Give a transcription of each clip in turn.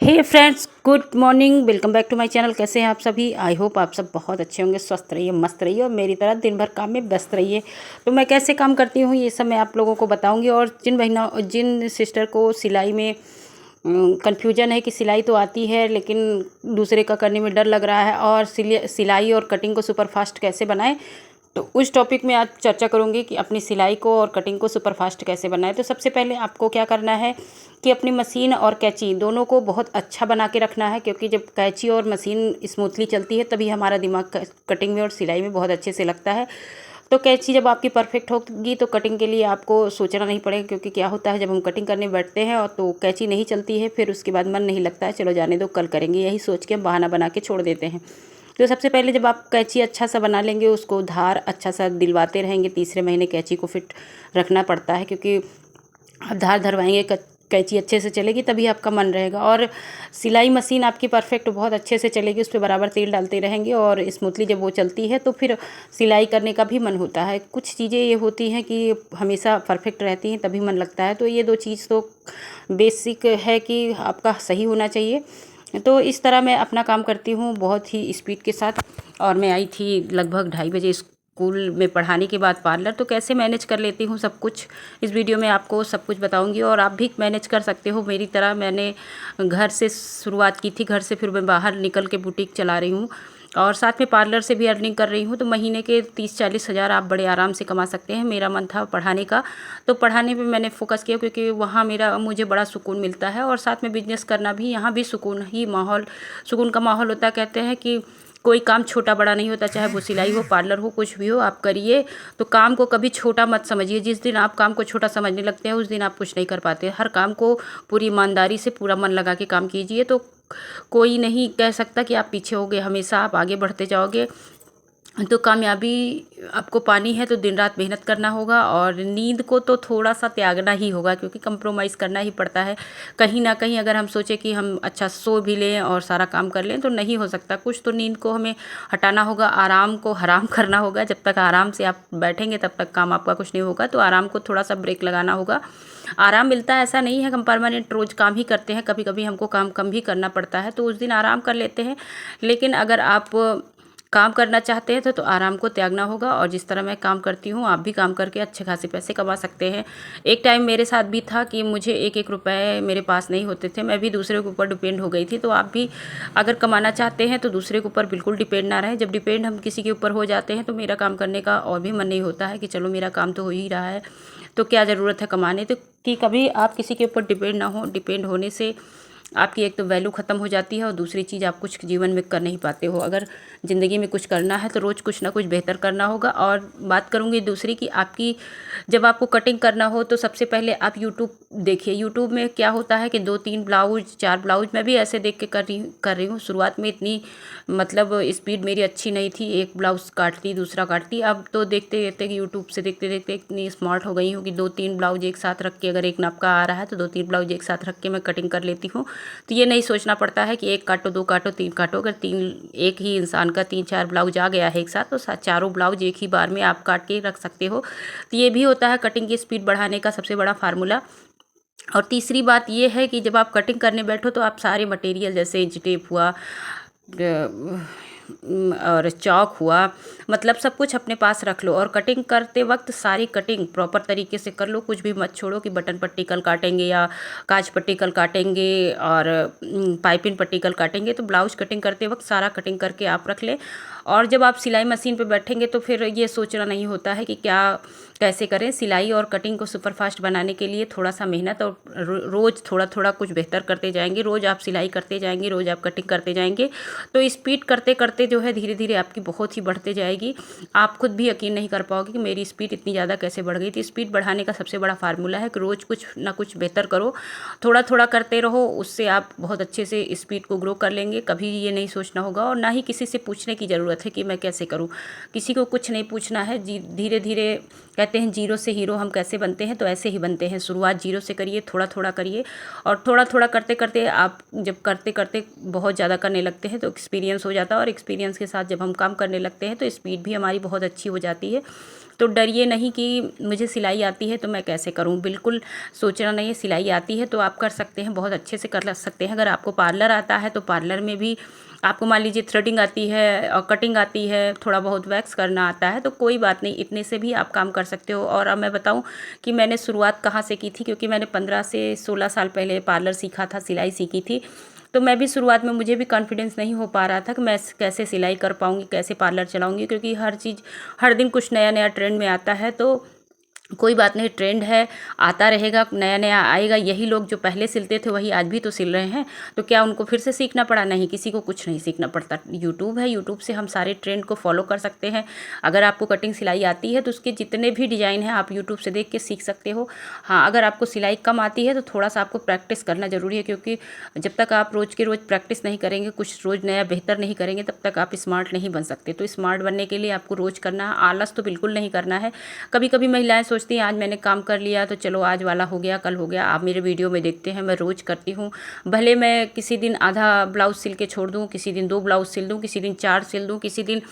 Hey friends, good morning. Welcome back to my channel. कैसे हैं आप सभी? आई होप आप सब बहुत अच्छे होंगे, स्वस्थ रहिए, मस्त रहिए और मेरी तरह दिन भर काम में व्यस्त रहिए। तो मैं कैसे काम करती हूँ ये सब मैं आप लोगों को बताऊंगी। और जिन सिस्टर को सिलाई में कन्फ्यूजन है कि सिलाई तो आती है लेकिन दूसरे का करने में डर लग रहा है, और सिलाई और कटिंग को सुपर फास्ट कैसे बनाएं, तो उस टॉपिक में आज चर्चा करूंगी कि अपनी सिलाई को और कटिंग को सुपर फास्ट कैसे बनाएं। तो सबसे पहले आपको क्या करना है कि अपनी मशीन और कैंची दोनों को बहुत अच्छा बना के रखना है, क्योंकि जब कैंची और मशीन स्मूथली चलती है तभी हमारा दिमाग कटिंग में और सिलाई में बहुत अच्छे से लगता है। तो कैंची जब आपकी परफेक्ट होगी तो कटिंग के लिए आपको सोचना नहीं पड़ेगा, क्योंकि क्या होता है जब हम कटिंग करने बैठते हैं और तो कैंची नहीं चलती है, फिर उसके बाद मन नहीं लगता है, चलो जाने दो कल करेंगे, यही सोच के हम बहाना बना के छोड़ देते हैं। तो सबसे पहले जब आप कैंची अच्छा सा बना लेंगे, उसको धार अच्छा सा दिलवाते रहेंगे। तीसरे महीने कैंची को फिट रखना पड़ता है, क्योंकि आप धार धरवाएंगे कैंची अच्छे से चलेगी तभी आपका मन रहेगा। और सिलाई मशीन आपकी परफेक्ट बहुत अच्छे से चलेगी, उस पर बराबर तेल डालते रहेंगे और स्मूथली जब वो चलती है तो फिर सिलाई करने का भी मन होता है। कुछ चीज़ें ये होती हैं कि हमेशा परफेक्ट रहती हैं तभी मन लगता है, तो ये दो चीज़ तो बेसिक है कि आपका सही होना चाहिए। तो इस तरह मैं अपना काम करती हूँ बहुत ही स्पीड के साथ। और मैं आई थी लगभग 2:30 बजे स्कूल में पढ़ाने के बाद पार्लर। तो कैसे मैनेज कर लेती हूँ सब कुछ इस वीडियो में आपको सब कुछ बताऊंगी, और आप भी मैनेज कर सकते हो मेरी तरह। मैंने घर से शुरुआत की थी, घर से फिर मैं बाहर निकल के बुटीक चला रही हूँ और साथ में पार्लर से भी अर्निंग कर रही हूँ। तो महीने के 30-40 हज़ार आप बड़े आराम से कमा सकते हैं। मेरा मन था पढ़ाने का, तो पढ़ाने पे मैंने फोकस किया, क्योंकि वहाँ मुझे बड़ा सुकून मिलता है। और साथ में बिजनेस करना भी, यहाँ भी सुकून का माहौल होता है। कहते हैं कि कोई काम छोटा बड़ा नहीं होता, चाहे वो सिलाई हो, पार्लर हो, कुछ भी हो, आप करिए। तो काम को कभी छोटा मत समझिए। जिस दिन आप काम को छोटा समझने लगते हैं उस दिन आप कुछ नहीं कर पाते। हर काम को पूरी ईमानदारी से पूरा मन लगा के काम कीजिए, तो कोई नहीं कह सकता कि आप पीछे होगे, हमेशा आप आगे बढ़ते जाओगे। तो कामयाबी आपको पानी है तो दिन रात मेहनत करना होगा, और नींद को तो थोड़ा सा त्यागना ही होगा, क्योंकि कंप्रोमाइज़ करना ही पड़ता है। कहीं ना कहीं अगर हम सोचें कि हम अच्छा सो भी लें और सारा काम कर लें तो नहीं हो सकता। कुछ तो नींद को हमें हटाना होगा, आराम को हराम करना होगा। जब तक आराम से आप बैठेंगे तब तक काम आपका कुछ नहीं होगा, तो आराम को थोड़ा सा ब्रेक लगाना होगा। आराम मिलता है ऐसा नहीं है कि हम परमानेंट रोज़ काम ही करते हैं, कभी कभी हमको काम कम भी करना पड़ता है, तो उस दिन आराम कर लेते हैं। लेकिन अगर आप काम करना चाहते हैं तो आराम को त्यागना होगा। और जिस तरह मैं काम करती हूँ आप भी काम करके अच्छे खासे पैसे कमा सकते हैं। एक टाइम मेरे साथ भी था कि मुझे एक एक रुपए मेरे पास नहीं होते थे, मैं भी दूसरे के ऊपर डिपेंड हो गई थी। तो आप भी अगर कमाना चाहते हैं तो दूसरे के ऊपर बिल्कुल डिपेंड ना रहें। जब डिपेंड हम किसी के ऊपर हो जाते हैं तो मेरा काम करने का और भी मन नहीं होता है कि चलो मेरा काम तो हो ही रहा है, तो क्या ज़रूरत है कमाने। तो कि कभी आप किसी के ऊपर डिपेंड ना हो। डिपेंड होने से आपकी एक तो वैल्यू ख़त्म हो जाती है, और दूसरी चीज़ आप कुछ जीवन में कर नहीं पाते हो। अगर ज़िंदगी में कुछ करना है तो रोज़ कुछ ना कुछ बेहतर करना होगा। और बात करूँगी दूसरी कि आपकी जब आपको कटिंग करना हो तो सबसे पहले आप यूट्यूब देखिए। यूट्यूब में क्या होता है कि 2-3 ब्लाउज 4 ब्लाउज मैं भी ऐसे देख के कर रही हूँ। शुरुआत में इतनी मतलब स्पीड मेरी अच्छी नहीं थी, एक ब्लाउज़ काटती दूसरा काटती। अब तो देखते देखते कि यूट्यूब से देखते देखते इतनी स्मार्ट हो गई हूँ कि 2-3 ब्लाउज एक साथ रख के, अगर एक नाप का आ रहा है तो 2-3 ब्लाउज एक साथ रख के मैं कटिंग कर लेती हूँ। तो ये नहीं सोचना पड़ता है कि एक काटो, दो काटो, तीन काटो। अगर एक ही इंसान का 3-4 ब्लाउज आ गया है एक साथ, तो चारों ब्लाउज एक ही बार में आप काट के रख सकते हो। तो ये भी होता है कटिंग की स्पीड बढ़ाने का सबसे बड़ा फार्मूला। और तीसरी बात ये है कि जब आप कटिंग करने बैठो तो आप सारे मटेरियल जैसे इंच टेप हुआ और चौक हुआ, मतलब सब कुछ अपने पास रख लो। और कटिंग करते वक्त सारी कटिंग प्रॉपर तरीके से कर लो। कुछ भी मत छोड़ो कि बटन पट्टी कल काटेंगे या काज पट्टी कल काटेंगे और पाइपिंग पट्टी कल काटेंगे। तो ब्लाउज कटिंग करते वक्त सारा कटिंग करके आप रख लें। और जब आप सिलाई मशीन पे बैठेंगे तो फिर ये सोचना नहीं होता है कि क्या कैसे करें। सिलाई और कटिंग को सुपरफास्ट बनाने के लिए थोड़ा सा मेहनत और रोज़ थोड़ा थोड़ा कुछ बेहतर करते जाएंगे। रोज़ आप सिलाई करते जाएंगे, रोज़ आप कटिंग करते जाएंगे, तो स्पीड करते करते जो है धीरे धीरे आपकी बहुत ही बढ़ते जाएगी। आप खुद भी यकीन नहीं कर पाओगे कि मेरी स्पीड इतनी ज़्यादा कैसे बढ़ गई थी। स्पीड बढ़ाने का सबसे बड़ा फार्मूला है कि रोज़ कुछ ना कुछ बेहतर करो, थोड़ा थोड़ा करते रहो, उससे आप बहुत अच्छे से स्पीड को ग्रो कर लेंगे। कभी ये नहीं सोचना होगा और ना ही किसी से पूछने की ज़रूरत है कि मैं कैसे करूँ। किसी को कुछ नहीं पूछना है। धीरे धीरे कहते हैं जीरो से हीरो हम कैसे बनते हैं, तो ऐसे ही बनते हैं। शुरुआत जीरो से करिए, थोड़ा थोड़ा करिए, और थोड़ा थोड़ा करते करते आप जब करते करते बहुत ज़्यादा करने लगते हैं तो एक्सपीरियंस हो जाता है। और एक्सपीरियंस के साथ जब हम काम करने लगते हैं तो स्पीड भी हमारी बहुत अच्छी हो जाती है। तो डरिए नहीं कि मुझे सिलाई आती है तो मैं कैसे करूँ, बिल्कुल सोचना नहीं है। सिलाई आती है तो आप कर सकते हैं, बहुत अच्छे से कर सकते हैं। अगर आपको पार्लर आता है तो पार्लर में भी आपको मान लीजिए थ्रेडिंग आती है और कटिंग आती है, थोड़ा बहुत वैक्स करना आता है, तो कोई बात नहीं, इतने से भी आप काम कर सकते हो। और अब मैं बताऊं कि मैंने शुरुआत कहाँ से की थी, क्योंकि मैंने 15 से 16 साल पहले पार्लर सीखा था, सिलाई सीखी थी। तो मैं भी शुरुआत में मुझे भी कॉन्फिडेंस नहीं हो पा रहा था कि मैं कैसे सिलाई कर पाऊँगी, कैसे पार्लर चलाऊँगी, क्योंकि हर चीज़ हर दिन कुछ नया नया ट्रेंड में आता है। तो कोई बात नहीं, ट्रेंड है, आता रहेगा, नया नया आएगा। यही लोग जो पहले सिलते थे वही आज भी तो सिल रहे हैं, तो क्या उनको फिर से सीखना पड़ा? नहीं, किसी को कुछ नहीं सीखना पड़ता। यूट्यूब है, यूट्यूब से हम सारे ट्रेंड को फॉलो कर सकते हैं। अगर आपको कटिंग सिलाई आती है तो उसके जितने भी डिज़ाइन हैं आप यूट्यूब से देख के सीख सकते हो। हाँ, अगर आपको सिलाई कम आती है तो थोड़ा सा आपको प्रैक्टिस करना ज़रूरी है, क्योंकि जब तक आप रोज़ के रोज़ प्रैक्टिस नहीं करेंगे, कुछ रोज़ नया बेहतर नहीं करेंगे, तब तक आप स्मार्ट नहीं बन सकते। तो स्मार्ट बनने के लिए आपको रोज़ करना है, आलस तो बिल्कुल नहीं करना है। कभी कभी महिलाएं सोचती हैं आज मैंने काम कर लिया तो चलो आज वाला हो गया, कल हो गया। आप मेरे वीडियो में देखते हैं, मैं रोज़ करती हूँ। भले मैं किसी दिन आधा ब्लाउज सिल के छोड़ दूँ, किसी दिन 2 ब्लाउज सिल दूँ, किसी दिन 4 सिल दूँ, किसी दिन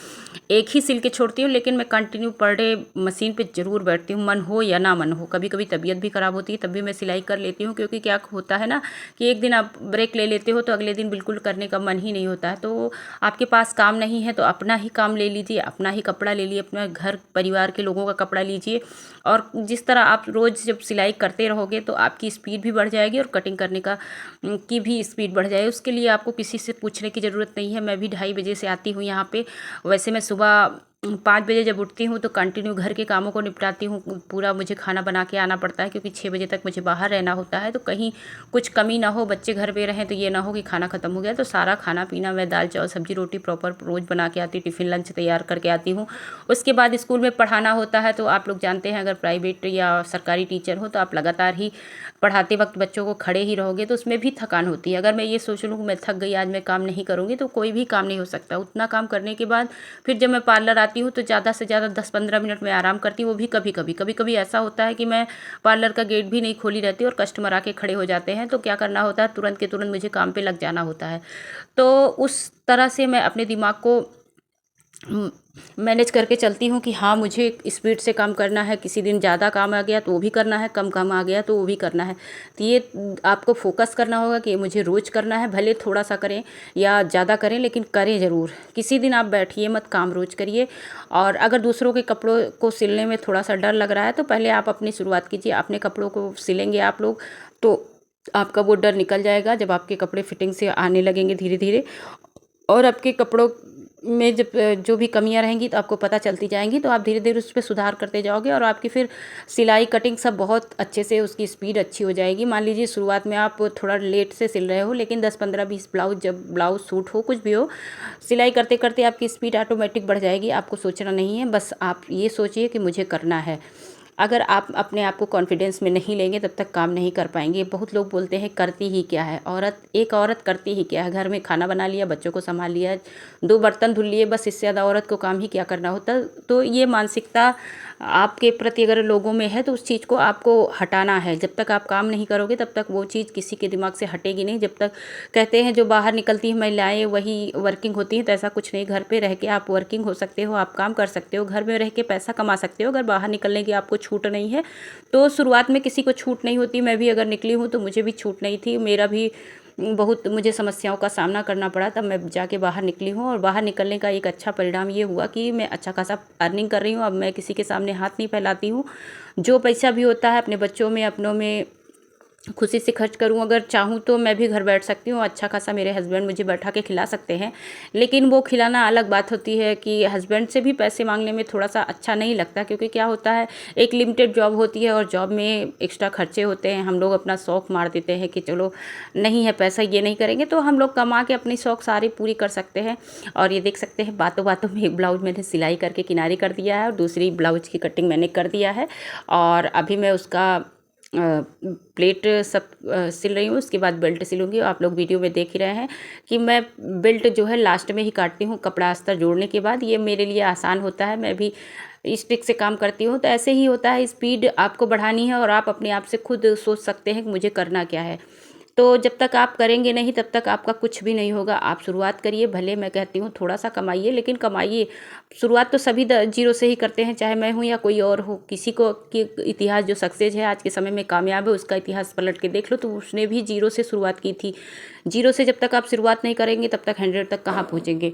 एक ही सिल के छोड़ती हूँ, लेकिन मैं कंटिन्यू पर डे मशीन पे ज़रूर बैठती हूँ, मन हो या ना मन हो। कभी कभी तबीयत भी ख़राब होती है तब भी मैं सिलाई कर लेती हूँ, क्योंकि क्या होता है ना कि एक दिन आप ब्रेक ले लेते हो तो अगले दिन बिल्कुल करने का मन ही नहीं होता है। तो आपके पास काम नहीं है तो अपना ही काम ले लीजिए, अपना ही कपड़ा ले लीजिए, अपना घर परिवार के लोगों का कपड़ा लीजिए। और जिस तरह आप रोज़ जब सिलाई करते रहोगे तो आपकी स्पीड भी बढ़ जाएगी और कटिंग करने का की भी स्पीड बढ़ जाएगी। उसके लिए आपको किसी से पूछने की ज़रूरत नहीं है। मैं भी 2:30 बजे से आती हूँ यहाँ पे। वैसे मैं सुबह 5 बजे जब उठती हूँ तो कंटिन्यू घर के कामों को निपटाती हूँ। पूरा मुझे खाना बना के आना पड़ता है, क्योंकि 6 बजे तक मुझे बाहर रहना होता है। तो कहीं कुछ कमी ना हो, बच्चे घर पे रहें तो ये ना हो कि खाना ख़त्म हो गया। तो सारा खाना पीना मैं दाल चावल सब्जी रोटी प्रॉपर रोज़ बना के आती हूँ, टिफ़िन लंच तैयार करके आती हूँ। उसके बाद स्कूल में पढ़ाना होता है। तो आप लोग जानते हैं, अगर प्राइवेट या सरकारी टीचर हो तो आप लगातार ही पढ़ाते वक्त बच्चों को खड़े ही रहोगे तो उसमें भी थकान होती है। अगर मैं ये सोच लूँ कि मैं थक गई, आज मैं काम नहीं करूँगी, तो कोई भी काम नहीं हो सकता। उतना काम करने के बाद फिर जब मैं पार्लर आती हूँ तो ज़्यादा से ज़्यादा 10-15 मिनट में आराम करती हूँ। वो भी कभी कभी ऐसा होता है कि मैं पार्लर का गेट भी नहीं खोली रहती और कस्टमर आके खड़े हो जाते हैं, तो क्या करना होता है, तुरंत के तुरंत मुझे काम पे लग जाना होता है। तो उस तरह से मैं अपने दिमाग को मैनेज करके चलती हूँ कि हाँ मुझे स्पीड से काम करना है। किसी दिन ज़्यादा काम आ गया तो वो भी करना है, कम काम आ गया तो वो भी करना है। तो ये आपको फोकस करना होगा कि मुझे रोज़ करना है, भले थोड़ा सा करें या ज़्यादा करें, लेकिन करें ज़रूर। किसी दिन आप बैठिए मत, काम रोज़ करिए। और अगर दूसरों के कपड़ों को सिलने में थोड़ा सा डर लग रहा है तो पहले आप अपनी शुरुआत कीजिए। अपने कपड़ों को सिलेंगे आप लोग तो आपका वो डर निकल जाएगा, जब आपके कपड़े फिटिंग से आने लगेंगे धीरे धीरे। और आपके कपड़ों में जब जो भी कमियां रहेंगी तो आपको पता चलती जाएंगी, तो आप धीरे धीरे उस पर सुधार करते जाओगे और आपकी फिर सिलाई कटिंग सब बहुत अच्छे से, उसकी स्पीड अच्छी हो जाएगी। मान लीजिए शुरुआत में आप थोड़ा लेट से सिल रहे हो, लेकिन 10-15-20 ब्लाउज, जब ब्लाउज सूट हो कुछ भी हो, सिलाई करते करते आपकी स्पीड ऑटोमेटिक बढ़ जाएगी। आपको सोचना नहीं है, बस आप ये सोचिए कि मुझे करना है। अगर आप अपने आप को कॉन्फिडेंस में नहीं लेंगे तब तक काम नहीं कर पाएंगे। बहुत लोग बोलते हैं करती ही क्या है औरत, एक औरत करती ही क्या है, घर में खाना बना लिया, बच्चों को संभाल लिया, 2 बर्तन धुल लिए, बस इससे ज़्यादा औरत को काम ही क्या करना होता। तो ये मानसिकता आपके प्रति अगर लोगों में है तो उस चीज़ को आपको हटाना है। जब तक आप काम नहीं करोगे तब तक वो चीज़ किसी के दिमाग से हटेगी नहीं। जब तक कहते हैं जो बाहर निकलती हैं महिलाएं वही वर्किंग होती हैं, तो ऐसा कुछ नहीं। घर पे रह के आप वर्किंग हो सकते हो, आप काम कर सकते हो, घर में रह के पैसा कमा सकते हो। अगर बाहर निकलने की आपको छूट नहीं है तो शुरुआत में किसी को छूट नहीं होती। मैं भी अगर निकली हूँ तो मुझे भी छूट नहीं थी, मेरा भी बहुत मुझे समस्याओं का सामना करना पड़ा, तब मैं जाके बाहर निकली हूँ। और बाहर निकलने का एक अच्छा परिणाम ये हुआ कि मैं अच्छा खासा अर्निंग कर रही हूँ। अब मैं किसी के सामने हाथ नहीं फैलाती हूँ। जो पैसा भी होता है अपने बच्चों में, अपनों में खुशी से खर्च करूँ। अगर चाहूँ तो मैं भी घर बैठ सकती हूँ, अच्छा खासा मेरे हस्बैंड मुझे बैठा के खिला सकते हैं। लेकिन वो खिलाना अलग बात होती है कि हस्बैंड से भी पैसे मांगने में थोड़ा सा अच्छा नहीं लगता, क्योंकि क्या होता है, एक लिमिटेड जॉब होती है और जॉब में एक्स्ट्रा खर्चे होते हैं। हम लोग अपना शौक़ मार देते हैं कि चलो नहीं है पैसा, ये नहीं करेंगे, तो हम लोग कमा के अपनी शौक़ सारी पूरी कर सकते हैं। और ये देख सकते हैं बातों बातों में एक ब्लाउज मैंने सिलाई करके किनारे कर दिया है और दूसरी ब्लाउज की कटिंग मैंने कर दिया है। और अभी मैं उसका प्लेट सब सिल रही हूँ, उसके बाद बेल्ट सिलूँगी। आप लोग वीडियो में देख ही रहे हैं कि मैं बेल्ट जो है लास्ट में ही काटती हूँ, कपड़ा अस्तर जोड़ने के बाद। ये मेरे लिए आसान होता है, मैं भी इस ट्रिक से काम करती हूँ। तो ऐसे ही होता है, स्पीड आपको बढ़ानी है और आप अपने आप से खुद सोच सकते हैं कि मुझे करना क्या है। तो जब तक आप करेंगे नहीं तब तक आपका कुछ भी नहीं होगा। आप शुरुआत करिए, भले मैं कहती हूँ थोड़ा सा कमाइए, लेकिन कमाइए। शुरुआत तो सभी जीरो से ही करते हैं, चाहे मैं हूँ या कोई और हो। किसी को कि इतिहास जो सक्सेस है आज के समय में कामयाब है, उसका इतिहास पलट के देख लो, तो उसने भी जीरो से शुरुआत की थी। जीरो से जब तक आप शुरुआत नहीं करेंगे तब तक 100 तक कहाँ पहुँचेंगे।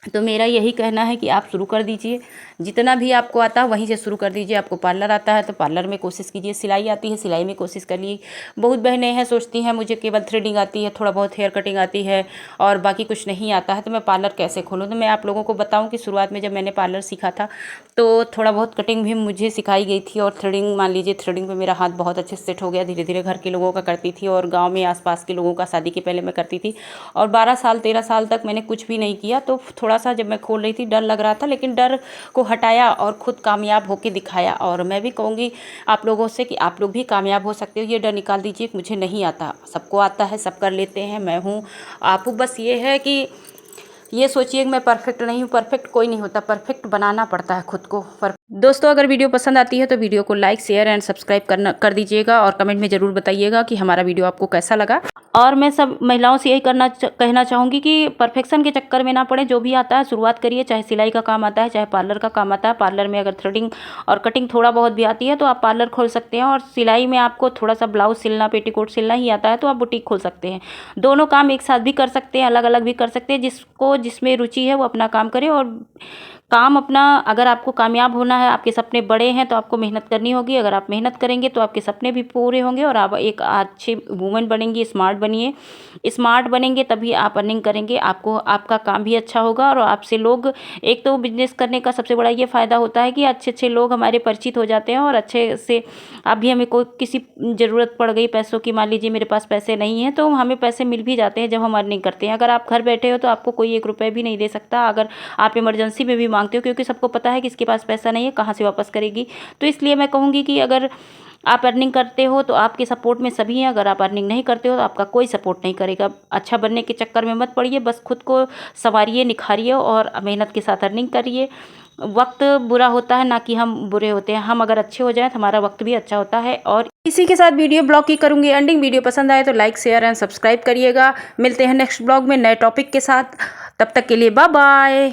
तो मेरा यही कहना है कि आप शुरू कर दीजिए, जितना भी आपको आता है वहीं से शुरू कर दीजिए। आपको पार्लर आता है तो पार्लर में कोशिश कीजिए, सिलाई आती है सिलाई में कोशिश करिए। बहुत बहनें हैं सोचती हैं मुझे केवल थ्रेडिंग आती है, थोड़ा बहुत हेयर कटिंग आती है और बाकी कुछ नहीं आता है, तो मैं पार्लर कैसे खोलूँ। तो मैं आप लोगों को बताऊँ कि शुरुआत में जब मैंने पार्लर सीखा था तो थोड़ा बहुत कटिंग भी मुझे सिखाई गई थी, और थ्रेडिंग मान लीजिए, थ्रेडिंग पे मेरा हाथ बहुत अच्छे से सेट हो गया। धीरे धीरे घर के लोगों का करती थी और गाँव में आसपास के लोगों का शादी के पहले मैं करती थी, और 12 साल 13 साल तक मैंने कुछ भी नहीं किया। तो थोड़ा सा जब मैं खोल रही थी डर लग रहा था, लेकिन डर को हटाया और खुद कामयाब होके दिखाया। और मैं भी कहूँगी आप लोगों से कि आप लोग भी कामयाब हो सकते हो। ये डर निकाल दीजिए कि मुझे नहीं आता, सबको आता है, सब कर लेते हैं, मैं हूँ। आपको बस ये है कि ये सोचिए कि मैं परफेक्ट नहीं हूँ। परफेक्ट कोई नहीं होता, परफेक्ट बनाना पड़ता है खुद को। दोस्तों, अगर वीडियो पसंद आती है तो वीडियो को लाइक शेयर एंड सब्सक्राइब कर दीजिएगा, और कमेंट में ज़रूर बताइएगा कि हमारा वीडियो आपको कैसा लगा। और मैं सब महिलाओं से यही कहना चाहूँगी कि परफेक्शन के चक्कर में ना पड़े। जो भी आता है शुरुआत करिए, चाहे सिलाई का काम आता है, चाहे पार्लर का काम आता है। पार्लर में अगर थ्रेडिंग और कटिंग थोड़ा बहुत भी आती है तो आप पार्लर खोल सकते हैं, और सिलाई में आपको थोड़ा सा ब्लाउज सिलना, पेटीकोट सिलना ही आता है तो आप बुटीक खोल सकते हैं। दोनों काम एक साथ भी कर सकते हैं, अलग अलग भी कर सकते हैं। जिसको जिसमें रुचि है वो अपना काम करे, और काम अपना, अगर आपको कामयाब होना है, आपके सपने बड़े हैं तो आपको मेहनत करनी होगी। अगर आप मेहनत करेंगे तो आपके सपने भी पूरे होंगे और आप एक अच्छी वूमेन बनेंगी। स्मार्ट बनिए, स्मार्ट बनेंगे तभी आप अर्निंग करेंगे, आपको आपका काम भी अच्छा होगा। और आपसे लोग, एक तो बिजनेस करने का सबसे बड़ा ये फ़ायदा होता है कि अच्छे अच्छे लोग हमारे परिचित हो जाते हैं, और अच्छे से अभी हमें कोई किसी ज़रूरत पड़ गई पैसों की, मान लीजिए मेरे पास पैसे नहीं हैं, तो हमें पैसे मिल भी जाते हैं जब हम अर्निंग करते हैं। अगर आप घर बैठे हो तो आपको कोई 1 रुपये भी नहीं दे सकता। अगर आप इमरजेंसी में भी मांगते हो, क्योंकि सबको पता है कि इसके पास पैसा नहीं है, कहाँ से वापस करेगी। तो इसलिए मैं कहूँगी कि अगर आप अर्निंग करते हो तो आपके सपोर्ट में सभी हैं, अगर आप अर्निंग नहीं करते हो तो आपका कोई सपोर्ट नहीं करेगा। अच्छा बनने के चक्कर में मत पड़िए, बस खुद को संवारिए, निखारिए और मेहनत के साथ अर्निंग करिए। वक्त बुरा होता है, ना कि हम बुरे होते हैं। हम अगर अच्छे हो जाएं तो हमारा वक्त भी अच्छा होता है। और इसी के साथ वीडियो ब्लॉग की करूँगी एंडिंग। वीडियो पसंद आए तो लाइक शेयर एंड सब्सक्राइब करिएगा। मिलते हैं नेक्स्ट ब्लॉग में नए टॉपिक के साथ, तब तक के लिए बाय बाय।